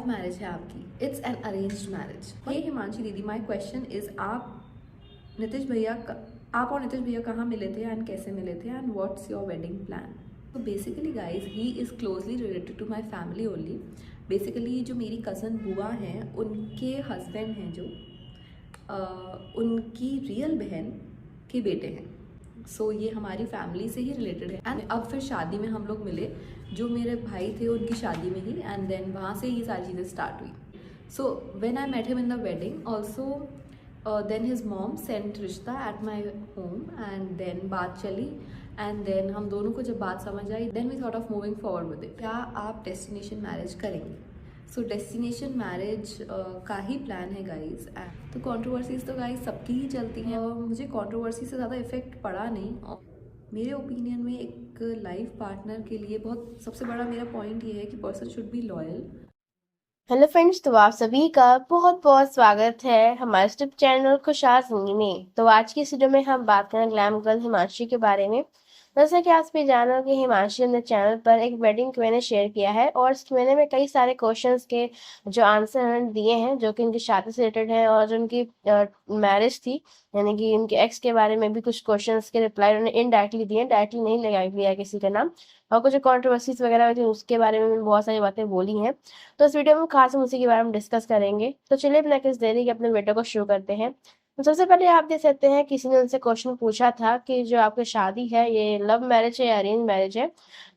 Love marriage है आपकी, it's an arranged marriage. हे हिमांशी दीदी, माय क्वेश्चन इज आप और नितिश भैया कहाँ मिले थे एंड कैसे मिले थे and what's your wedding plan. तो basically guys he is closely related to my family only. Basically जो मेरी कज़न बुआ हैं उनके हस्बैंड हैं जो उनकी रियल बहन के बेटे हैं। सो ये हमारी फैमिली से ही रिलेटेड है। एंड अब फिर शादी में हम लोग मिले, जो मेरे भाई थे उनकी शादी में ही, एंड देन वहाँ से ये सारी चीज़ें स्टार्ट हुई। So when I met him in the wedding also, then his mom sent रिश्ता at my home and then बात चली एंड देन हम दोनों को जब बात समझ आई then we thought of moving forward with it. क्या आप डेस्टिनेशन मैरिज करेंगे? सो डेस्टिनेशन मैरिज का ही प्लान है गाइज। तो कंट्रोवर्सीज तो गाइज सबकी ही चलती हैं और मुझे कंट्रोवर्सी से ज़्यादा इफेक्ट पड़ा नहीं। और मेरे ओपिनियन में एक लाइफ पार्टनर के लिए बहुत सबसे बड़ा मेरा पॉइंट ये है कि person should be loyal. Hello friends, तो आप सभी का बहुत बहुत स्वागत है हमारे यूट्यूब चैनल खुशहाल जिंदगी में। तो आज की इस वीडियो में हम बात करें ग्लैम गर्ल हिमांशी के बारे में। जैसा कि आप भी जानो कि हिमांशी ने चैनल पर एक वेडिंग Q&A शेयर किया है और इस Q&A में कई सारे क्वेश्चंस के जो आंसर उन्होंने दिए हैं जो कि उनकी शादी से रिलेटेड है और जो उनकी मैरिज थी यानी कि उनके एक्स के बारे में भी कुछ क्वेश्चंस के रिप्लाई उन्होंने इनडायरेक्टली दिए, डायरेक्टली नहीं लिया किसी का नाम। और कुछ कंट्रोवर्सीज वगैरह हुई थी उसके बारे में भी बहुत सारी बातें बोली हैं। तो इस वीडियो में खास हम उसी के बारे में डिस्कस करेंगे। तो चलिए बिना किसी देरी के अपने वीडियो को शुरू करते हैं। तो सबसे पहले आप देख सकते हैं किसी ने उनसे क्वेश्चन पूछा था कि जो आपकी शादी है ये लव मैरिज है या अरेंज मैरिज है।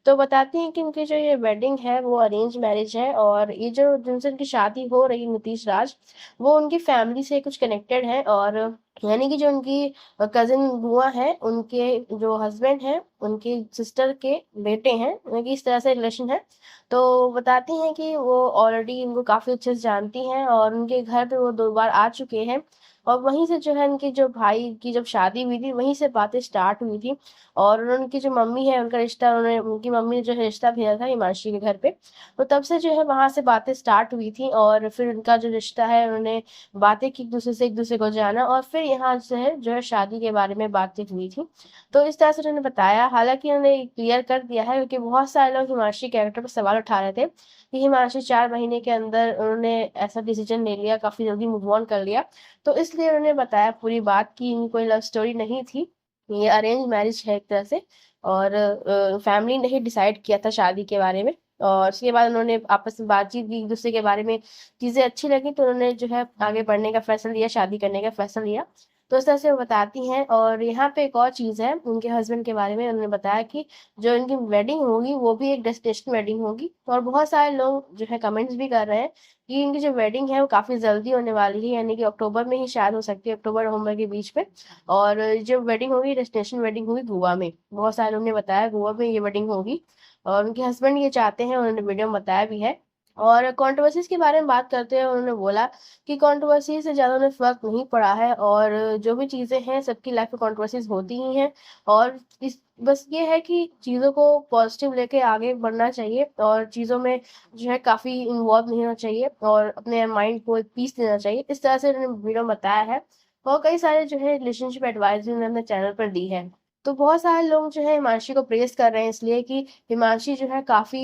तो बताती हैं कि उनकी जो ये वेडिंग है वो अरेंज मैरिज है और ये जो जिनसे उनकी शादी हो रही नीतीश राज, वो उनकी फैमिली से कुछ कनेक्टेड है। और यानी कि जो उनकी कजिन बुआ है उनके जो हस्बैंड हैं उनकी सिस्टर के बेटे हैं, उनकी इस तरह से रिलेशन है। तो बताती हैं कि वो ऑलरेडी इनको काफ़ी अच्छे से जानती हैं और उनके घर पे वो 2 बार आ चुके हैं। और वहीं से जो है उनके जो भाई की जब शादी हुई थी वहीं से बातें स्टार्ट हुई थी। और उनकी जो मम्मी है उनका रिश्ता उन्होंने उनकी मम्मी ने जो है रिश्ता भेजा था हिमांशी के घर पे। तो तब से जो है वहाँ से बातें स्टार्ट हुई थी और फिर उनका जो रिश्ता है उन्होंने बातें की एक दूसरे को जाना और फिर यहाँ से है जो है शादी के बारे में बातें हुई थी। तो इस तरह से उन्होंने बताया। हालांकि उन्होंने क्लियर कर दिया है क्योंकि बहुत सारे लोग हिमांशी कैरेक्टर पर सवाल उठा रहे थे कि हिमांशी 4 महीने के अंदर उन्होंने ऐसा डिसीजन ले लिया, काफी जल्दी मूव ऑन कर लिया। तो इसलिए उन्होंने बताया पूरी बात की इनकी कोई लव स्टोरी नहीं थी, ये अरेंज मैरिज है एक तरह से। और फैमिली ने ही डिसाइड किया था शादी के बारे में। और उसके बाद उन्होंने आपस में बातचीत की, एक दूसरे के बारे में चीजें अच्छी लगी तो उन्होंने जो है आगे बढ़ने का फैसला लिया, शादी करने का फैसला लिया। तो इस तरह से वो बताती हैं। और यहाँ पे एक और चीज़ है उनके हस्बैंड के बारे में, उन्होंने बताया कि जो इनकी वेडिंग होगी वो भी एक डेस्टिनेशन वेडिंग होगी। और बहुत सारे लोग जो है कमेंट्स भी कर रहे हैं कि इनकी जो वेडिंग है वो काफ़ी जल्दी होने वाली है, यानी कि अक्टूबर में ही शायद हो सकती है, अक्टूबर नवंबर के बीच में। और जो वेडिंग होगी डेस्टिनेशन वेडिंग होगी गोवा में, बहुत सारे लोगों ने बताया गोवा में ये वेडिंग होगी। और उनके हस्बैंड ये चाहते हैं, उन्होंने वीडियो में बताया भी है। और कंट्रोवर्सीज के बारे में बात करते हैं उन्होंने बोला कि कंट्रोवर्सी से ज़्यादा उन्हें फ़र्क नहीं पड़ा है और जो भी चीज़ें हैं सबकी लाइफ में कंट्रोवर्सीज होती ही हैं। और इस बस ये है कि चीज़ों को पॉजिटिव लेके आगे बढ़ना चाहिए और चीज़ों में जो है काफ़ी इन्वॉल्व नहीं होना चाहिए और अपने माइंड को एक पीस देना चाहिए। इस तरह से उन्होंने वीडियो में बताया है। और कई सारे जो है रिलेशनशिप एडवाइस भी उन्होंने अपने चैनल पर दी है। तो बहुत सारे लोग जो है हिमांशी को प्रेस कर रहे हैं इसलिए कि हिमांशी जो है काफ़ी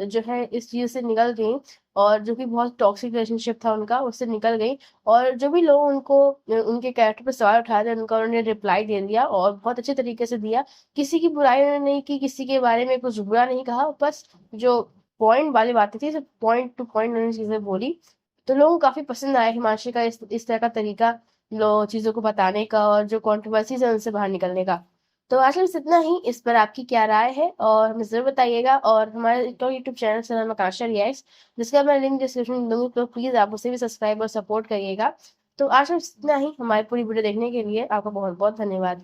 जो है इस चीज़ से निकल गई और जो कि बहुत टॉक्सिक रिलेशनशिप था उनका उससे निकल गई। और जो भी लोग उनको उनके कैरेक्टर पर सवाल उठाए थे उनका उन्होंने रिप्लाई दे दिया और बहुत अच्छे तरीके से दिया। किसी की बुराई उन्होंने नहीं की, किसी के बारे में कुछ बुरा नहीं कहा, बस जो पॉइंट वाली बातें थी सब पॉइंट टू पॉइंट उन्होंने चीज़ें बोली। तो लोगों को काफ़ी पसंद आया हिमांशी का इस तरह का तरीका लो चीज़ों को बताने का और जो कॉन्ट्रोवर्सीज है उनसे बाहर निकलने का। तो आज बस इतना ही। इस पर आपकी क्या राय है और हमें ज़रूर बताइएगा। और हमारे यूट्यूब चैनल से नाम आकांक्षा रिएक्ट्स, जिसका मैं लिंक डिस्क्रिप्शन में दूंगी, तो प्लीज़ आप उसे भी सब्सक्राइब और सपोर्ट करिएगा। तो आज बस इतना ही। हमारी पूरी वीडियो देखने के लिए आपका बहुत बहुत धन्यवाद।